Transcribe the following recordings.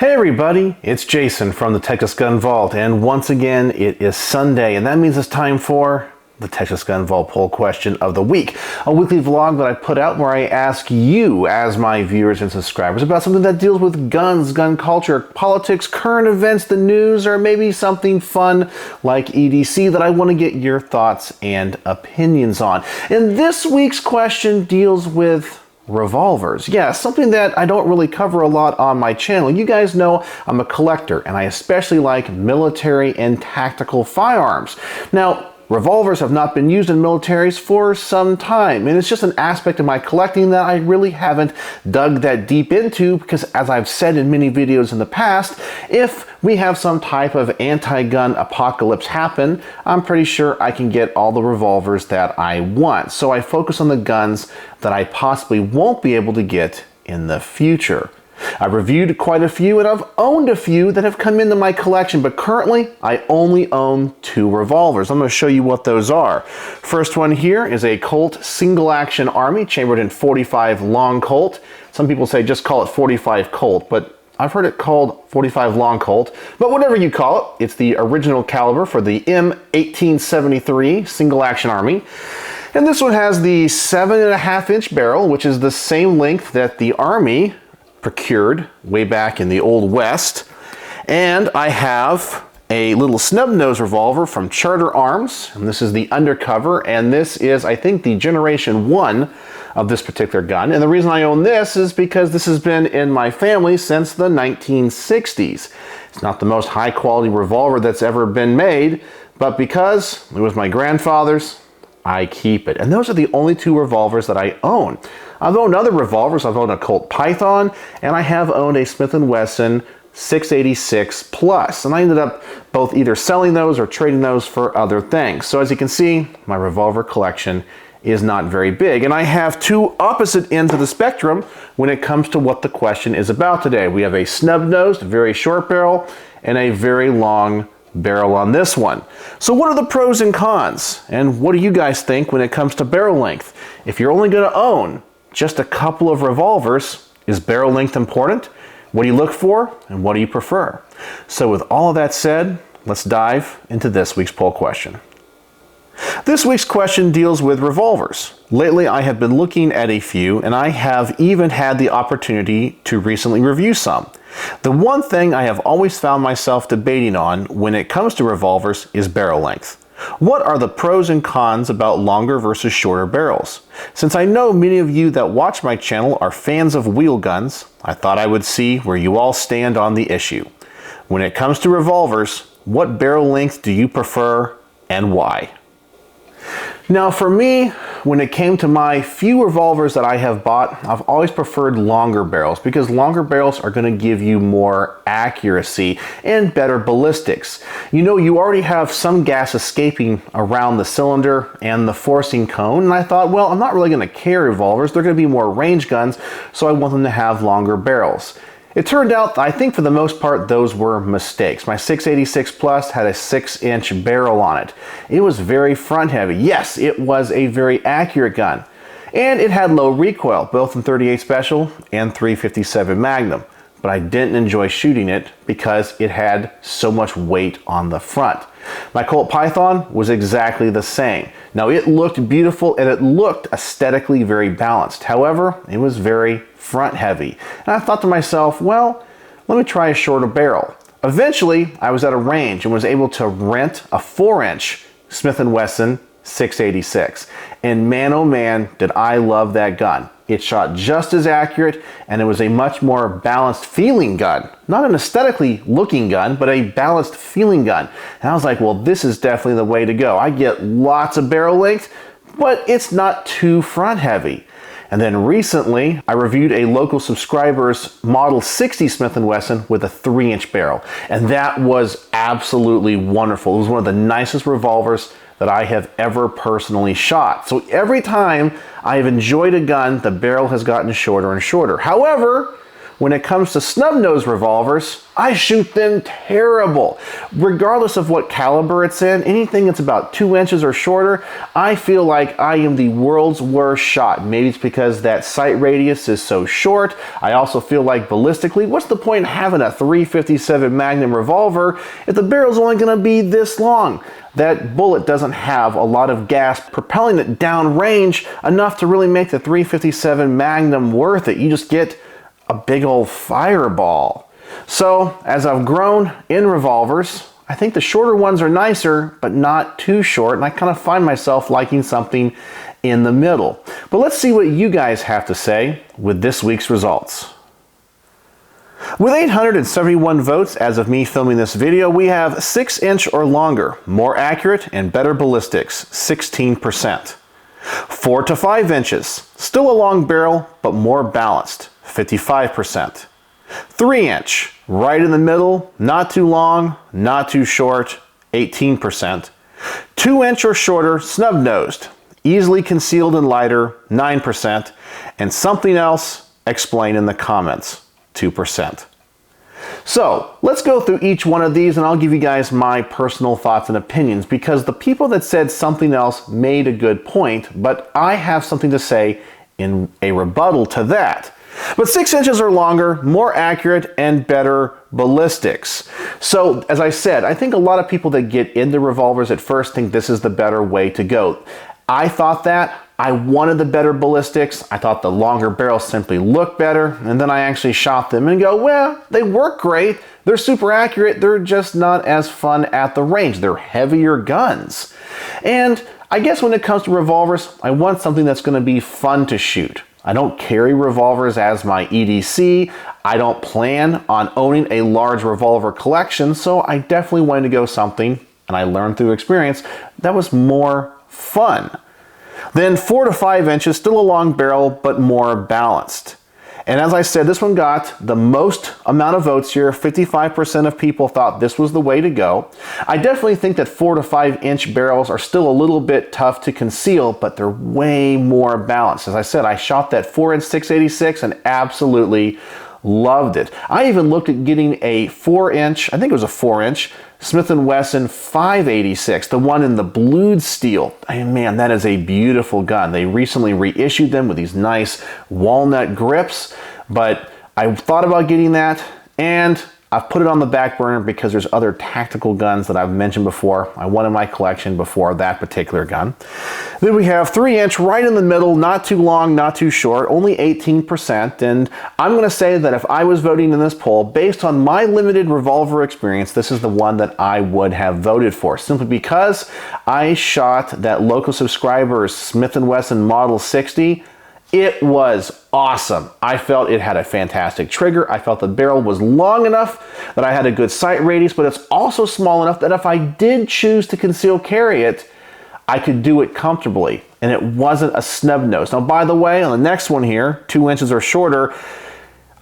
Hey everybody, it's Jason from the Texas Gun Vault, and once again it is Sunday, and that means it's time for the Texas Gun Vault Poll Question of the Week, a weekly vlog that I put out where I ask you, as my viewers and subscribers, about something that deals with guns, gun culture, politics, current events, the news, or maybe something fun like EDC that I want to get your thoughts and opinions on. And this week's question deals with revolvers. Yeah, something that I don't really cover a lot on my channel. You guys know I'm a collector, and I especially like military and tactical firearms. Now, revolvers have not been used in militaries for some time, and it's just an aspect of my collecting that I really haven't dug that deep into because, as I've said in many videos in the past, if we have some type of anti-gun apocalypse happen, I'm pretty sure I can get all the revolvers that I want. So I focus on the guns that I possibly won't be able to get in the future. I've reviewed quite a few, and I've owned a few that have come into my collection, but currently I only own 2 revolvers. I'm going to show you what those are. First one here is a Colt single action Army chambered in .45 long Colt. Some people say just call it .45 Colt, but I've heard it called .45 long Colt. But whatever you call it, it's the original caliber for the M1873 single action Army. And this one has the 7.5-inch barrel, which is the same length that the Army procured way back in the Old West. And I have a little snub nose revolver from Charter Arms, and this is the undercover, and this is, I think, the generation 1 of this particular gun. And the reason I own this is because this has been in my family since the 1960s. It's not the most high quality revolver that's ever been made, but because it was my grandfather's, I keep it. And those are the only 2 revolvers that I own. I've owned other revolvers. I've owned a Colt Python, and I have owned a Smith & Wesson 686 Plus. And I ended up both either selling those or trading those for other things. So as you can see, my revolver collection is not very big. And I have 2 opposite ends of the spectrum when it comes to what the question is about today. We have a snub-nosed, very short barrel, and a very long barrel on this one. So what are the pros and cons? And what do you guys think when it comes to barrel length? If you're only going to own just a couple of revolvers, is barrel length important? What do you look for, and what do you prefer? So with all of that said, let's dive into this week's poll question. This week's question deals with revolvers. Lately, I have been looking at a few, and I have even had the opportunity to recently review some. The one thing I have always found myself debating on when it comes to revolvers is barrel length. What are the pros and cons about longer versus shorter barrels? Since I know many of you that watch my channel are fans of wheel guns, I thought I would see where you all stand on the issue. When it comes to revolvers, what barrel length do you prefer and why? Now for me, when it came to my few revolvers that I have bought, I've always preferred longer barrels because longer barrels are going to give you more accuracy and better ballistics. You know, you already have some gas escaping around the cylinder and the forcing cone, and I thought, well, I'm not really going to carry revolvers. They're going to be more range guns, so I want them to have longer barrels. It turned out, I think for the most part, those were mistakes. My 686 Plus had a 6-inch barrel on it. It was very front heavy. Yes, it was a very accurate gun. And it had low recoil, both in .38 Special and .357 Magnum. But I didn't enjoy shooting it because it had so much weight on the front. My Colt Python was exactly the same. Now it looked beautiful and it looked aesthetically very balanced. However, it was very front heavy. And I thought to myself, well, let me try a shorter barrel. Eventually, I was at a range and was able to rent a 4-inch Smith & Wesson 686. And man, oh man, did I love that gun. It shot just as accurate, and it was a much more balanced feeling gun. Not an aesthetically looking gun, but a balanced feeling gun. And I was like, well, this is definitely the way to go. I get lots of barrel length, but it's not too front heavy. And then recently, I reviewed a local subscriber's Model 60 Smith & Wesson with a 3-inch barrel. And that was absolutely wonderful. It was one of the nicest revolvers that I have ever personally shot. So every time I have enjoyed a gun, the barrel has gotten shorter and shorter. However, when it comes to snub-nose revolvers, I shoot them terrible. Regardless of what caliber it's in, anything that's about 2 inches or shorter, I feel like I am the world's worst shot. Maybe it's because that sight radius is so short. I also feel like ballistically, what's the point in having a .357 Magnum revolver if the barrel's only going to be this long? That bullet doesn't have a lot of gas propelling it downrange enough to really make the .357 Magnum worth it. You just get a big old fireball. So, as I've grown in revolvers, I think the shorter ones are nicer, but not too short, and I kind of find myself liking something in the middle. But let's see what you guys have to say with this week's results. With 871 votes as of me filming this video, we have 6-inch or longer, more accurate and better ballistics, 16%. 4 to 5 inches, still a long barrel, but more balanced, 55%. 3-inch, right in the middle, not too long, not too short, 18%. 2-inch or shorter, snub-nosed, easily concealed and lighter, 9%. And something else, explain in the comments, 2%. So let's go through each one of these and I'll give you guys my personal thoughts and opinions, because the people that said something else made a good point, but I have something to say in a rebuttal to that. But 6 inches or longer, more accurate and better ballistics. So as I said, I think a lot of people that get into revolvers at first think this is the better way to go. I thought that. I wanted the better ballistics. I thought the longer barrels simply looked better. And then I actually shot them and go, well, they work great. They're super accurate. They're just not as fun at the range. They're heavier guns. And I guess when it comes to revolvers, I want something that's going to be fun to shoot. I don't carry revolvers as my EDC. I don't plan on owning a large revolver collection. So I definitely wanted to go something, and I learned through experience, that was more fun. Then 4 to 5 inches, still a long barrel, but more balanced. And as I said, this one got the most amount of votes here. 55% of people thought this was the way to go. I definitely think that 4 to 5 inch barrels are still a little bit tough to conceal, but they're way more balanced. As I said, I shot that 4-inch 686 and absolutely loved it. I even looked at getting a 4-inch, I think it was a 4-inch, Smith & Wesson 586, the one in the blued steel. And man, that is a beautiful gun. They recently reissued them with these nice walnut grips, but I thought about getting that, and I've put it on the back burner because there's other tactical guns that I've mentioned before. I wanted my collection before that particular gun. Then we have 3-inch right in the middle, not too long, not too short, only 18%. And I'm going to say that if I was voting in this poll, based on my limited revolver experience, this is the one that I would have voted for, simply because I shot that local subscriber's Smith & Wesson Model 60. It was awesome. I felt it had a fantastic trigger. I felt the barrel was long enough that I had a good sight radius, but it's also small enough that if I did choose to conceal carry it, I could do it comfortably, and it wasn't a snub nose. Now, by the way, on the next one here, 2 inches or shorter,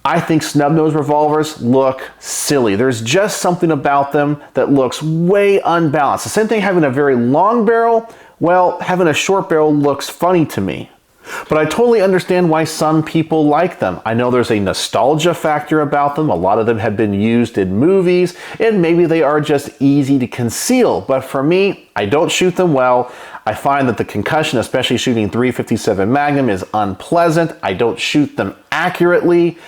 I think snub nose revolvers look silly. There's just something about them that looks way unbalanced. The same thing having a very long barrel, well, having a short barrel looks funny to me. But I totally understand why some people like them. I know there's a nostalgia factor about them. A lot of them have been used in movies, and maybe they are just easy to conceal. But for me, I don't shoot them well. I find that the concussion, especially shooting .357 Magnum, is unpleasant. I don't shoot them accurately.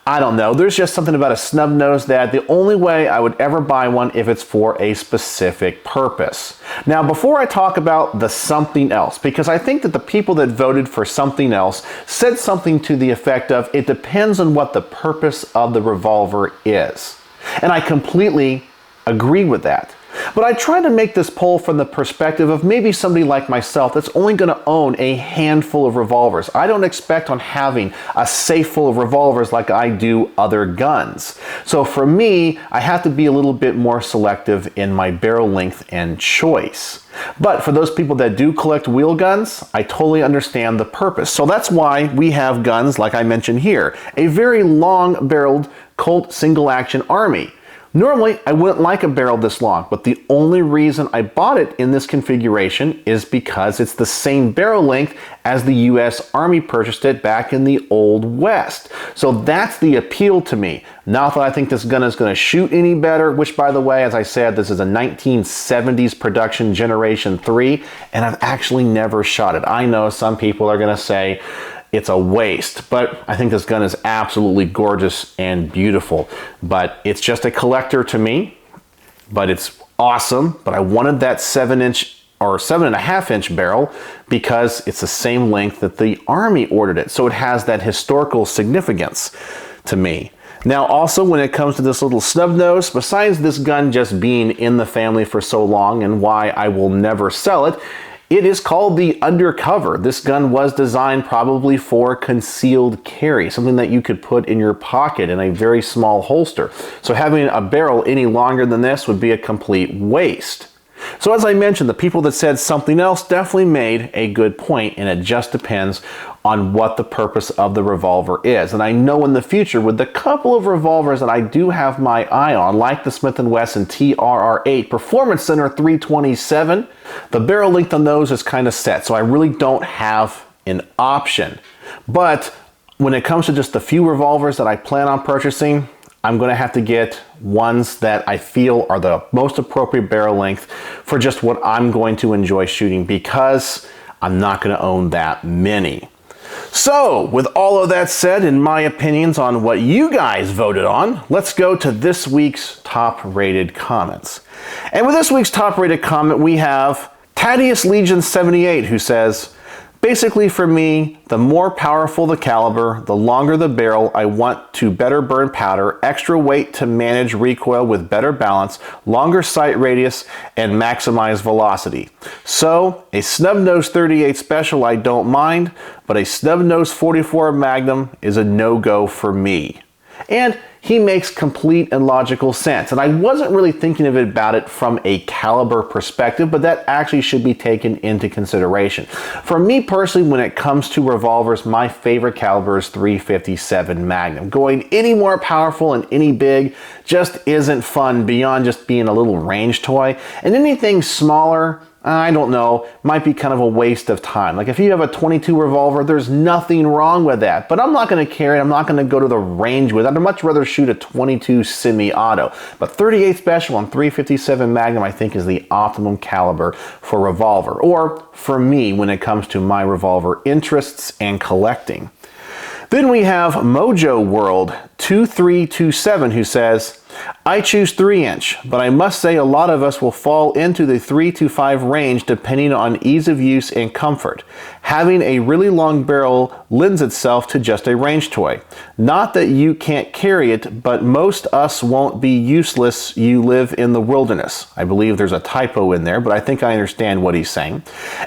I don't know. There's just something about a snub nose that the only way I would ever buy one if it's for a specific purpose. Now, before I talk about the something else, because I think that the people that voted for something else said something to the effect of, it depends on what the purpose of the revolver is. And I completely agree with that. But I try to make this poll from the perspective of maybe somebody like myself that's only going to own a handful of revolvers. I don't expect on having a safe full of revolvers like I do other guns. So for me, I have to be a little bit more selective in my barrel length and choice. But for those people that do collect wheel guns, I totally understand the purpose. So that's why we have guns like I mentioned here. A very long-barreled Colt single-action Army. Normally, I wouldn't like a barrel this long, but the only reason I bought it in this configuration is because it's the same barrel length as the US Army purchased it back in the Old West. So that's the appeal to me. Not that I think this gun is going to shoot any better, which, by the way, as I said, this is a 1970s production Generation 3, and I've actually never shot it. I know some people are going to say it's a waste, but I think this gun is absolutely gorgeous and beautiful. But it's just a collector to me, but it's awesome. But I wanted that 7-inch or 7.5-inch barrel because it's the same length that the Army ordered it. So it has that historical significance to me. Now, also, when it comes to this little snub nose, besides this gun just being in the family for so long and why I will never sell it, it is called the Undercover. This gun was designed probably for concealed carry, something that you could put in your pocket in a very small holster. So having a barrel any longer than this would be a complete waste. So as I mentioned, the people that said something else definitely made a good point, and it just depends on what the purpose of the revolver is. And I know in the future, with the couple of revolvers that I do have my eye on, like the Smith & Wesson TRR8 Performance Center 327, the barrel length on those is kind of set, so I really don't have an option. But when it comes to just the few revolvers that I plan on purchasing, I'm going to have to get ones that I feel are the most appropriate barrel length for just what I'm going to enjoy shooting, because I'm not going to own that many. So, with all of that said, and my opinions on what you guys voted on, let's go to this week's top-rated comments. And with this week's top-rated comment, we have Thaddeus Legion 78, who says, basically for me, the more powerful the caliber, the longer the barrel, I want to better burn powder, extra weight to manage recoil with better balance, longer sight radius, and maximize velocity. So, a snub-nose 38 Special I don't mind, but a snub-nose 44 Magnum is a no-go for me. And he makes complete and logical sense. And I wasn't really thinking of it about it from a caliber perspective, but that actually should be taken into consideration. For me personally, when it comes to revolvers, my favorite caliber is .357 Magnum. Going any more powerful and any big just isn't fun beyond just being a little range toy. And anything smaller, I don't know, might be kind of a waste of time. Like if you have a .22 revolver, there's nothing wrong with that, but I'm not going to carry it. I'm not going to go to the range with it. I'd much rather shoot a .22 semi-auto. But 38 Special on .357 Magnum, I think, is the optimum caliber for revolver, or for me when it comes to my revolver interests and collecting. Then we have Mojo World 2327, who says, I choose 3-inch, but I must say a lot of us will fall into the 3 to 5 range depending on ease of use and comfort. Having a really long barrel lends itself to just a range toy. Not that you can't carry it, but most us won't be useless. You live in the wilderness. I believe there's a typo in there, but I think I understand what he's saying.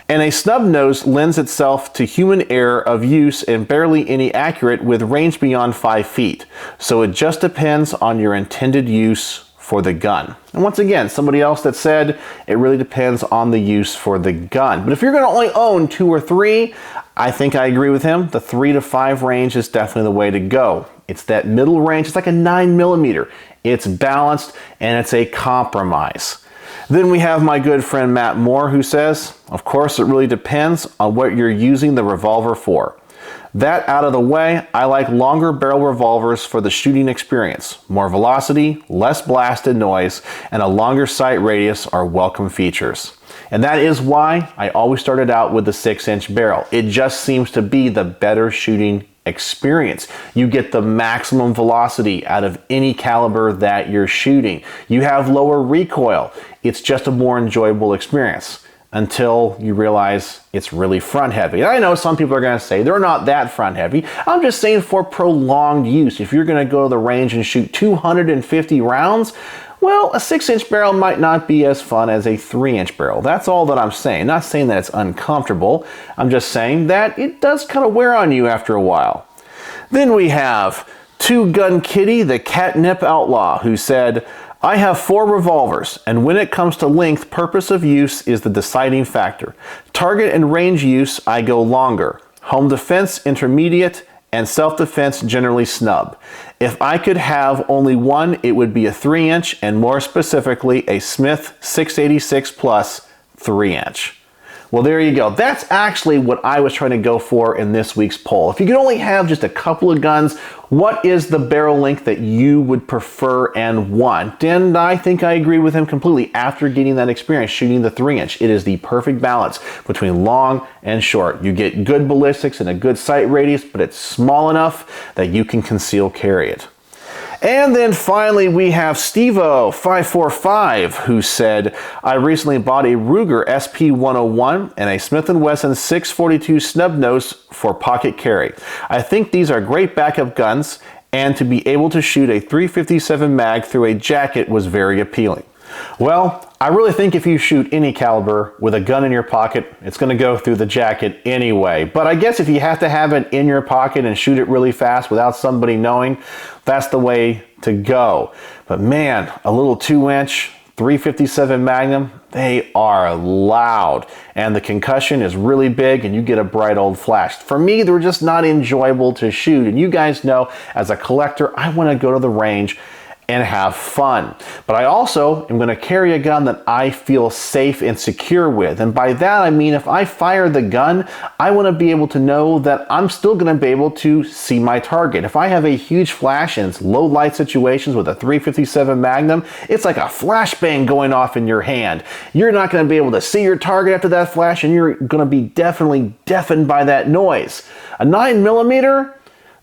And a snub nose lends itself to human error of use and barely any accurate with range beyond 5 feet. So it just depends on your intended use for the gun. And once again, somebody else that said it really depends on the use for the gun. But if you're going to only own 2 or 3, I think I agree with him. The 3 to 5 range is definitely the way to go. It's that middle range. It's like a 9mm. It's balanced and it's a compromise. Then we have my good friend Matt Moore, who says, of course, it really depends on what you're using the revolver for. That out of the way, I like longer barrel revolvers for the shooting experience. More velocity, less blasted noise, and a longer sight radius are welcome features. And that is why I always started out with the 6-inch barrel. It just seems to be the better shooting experience. You get the maximum velocity out of any caliber that you're shooting. You have lower recoil. It's just a more enjoyable experience, until you realize it's really front heavy. And I know some people are going to say they're not that front heavy. I'm just saying for prolonged use. If you're going to go to the range and shoot 250 rounds, well, a 6-inch barrel might not be as fun as a 3-inch barrel. That's all that I'm saying. Not saying that it's uncomfortable. I'm just saying that it does kind of wear on you after a while. Then we have Two Gun Kitty, the Catnip Outlaw, who said, I have 4 revolvers, and when it comes to length, purpose of use is the deciding factor. Target and range use, I go longer. Home defense, intermediate, and self-defense generally snub. If I could have only one, it would be a 3-inch, and more specifically, a Smith 686 Plus 3-inch. Well, there you go. That's actually what I was trying to go for in this week's poll. If you could only have just a couple of guns, what is the barrel length that you would prefer and want? And I think I agree with him completely after getting that experience shooting the 3-inch. It is the perfect balance between long and short. You get good ballistics and a good sight radius, but it's small enough that you can conceal carry it. And then finally we have Stevo545 who said, I recently bought a Ruger SP101 and a Smith & Wesson 642 snub nose for pocket carry. I think these are great backup guns, and to be able to shoot a .357 mag through a jacket was very appealing. Well, I really think if you shoot any caliber with a gun in your pocket, it's going to go through the jacket anyway. But I guess if you have to have it in your pocket and shoot it really fast without somebody knowing, that's the way to go. But man, a little 2-inch .357 Magnum, they are loud, and the concussion is really big, and you get a bright old flash. For me, they're just not enjoyable to shoot, and you guys know, as a collector, I want to go to the range and have fun. But I also am going to carry a gun that I feel safe and secure with. And by that I mean if I fire the gun, I want to be able to know that I'm still going to be able to see my target. If I have a huge flash in low light situations with a .357 Magnum, it's like a flashbang going off in your hand. You're not going to be able to see your target after that flash, and you're going to be definitely deafened by that noise. A 9mm,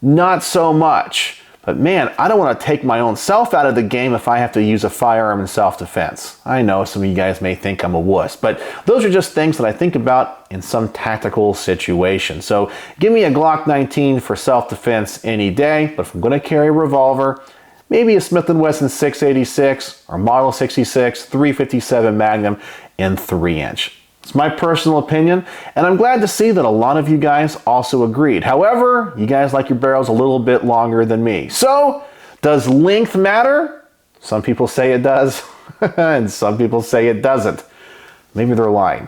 not so much. But man, I don't want to take my own self out of the game if I have to use a firearm in self-defense. I know some of you guys may think I'm a wuss, but those are just things that I think about in some tactical situation. So give me a Glock 19 for self-defense any day, but if I'm going to carry a revolver, maybe a Smith & Wesson 686 or Model 66 .357 Magnum in 3-inch. It's my personal opinion, and I'm glad to see that a lot of you guys also agreed. However, you guys like your barrels a little bit longer than me. So, does length matter? Some people say it does, and some people say it doesn't. Maybe they're lying.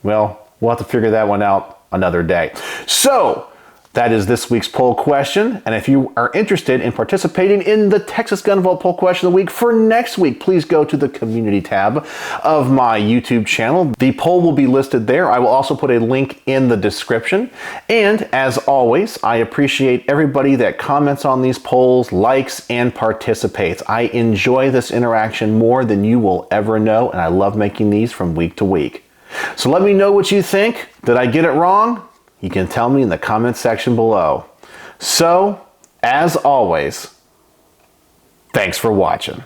Well, we'll have to figure that one out another day. So, that is this week's poll question, and if you are interested in participating in the Texas Gun Vault Poll Question of the Week for next week, please go to the community tab of my YouTube channel. The poll will be listed there. I will also put a link in the description. And as always, I appreciate everybody that comments on these polls, likes, and participates. I enjoy this interaction more than you will ever know, and I love making these from week to week. So let me know what you think. Did I get it wrong? You can tell me in the comment section below. So, as always, thanks for watching.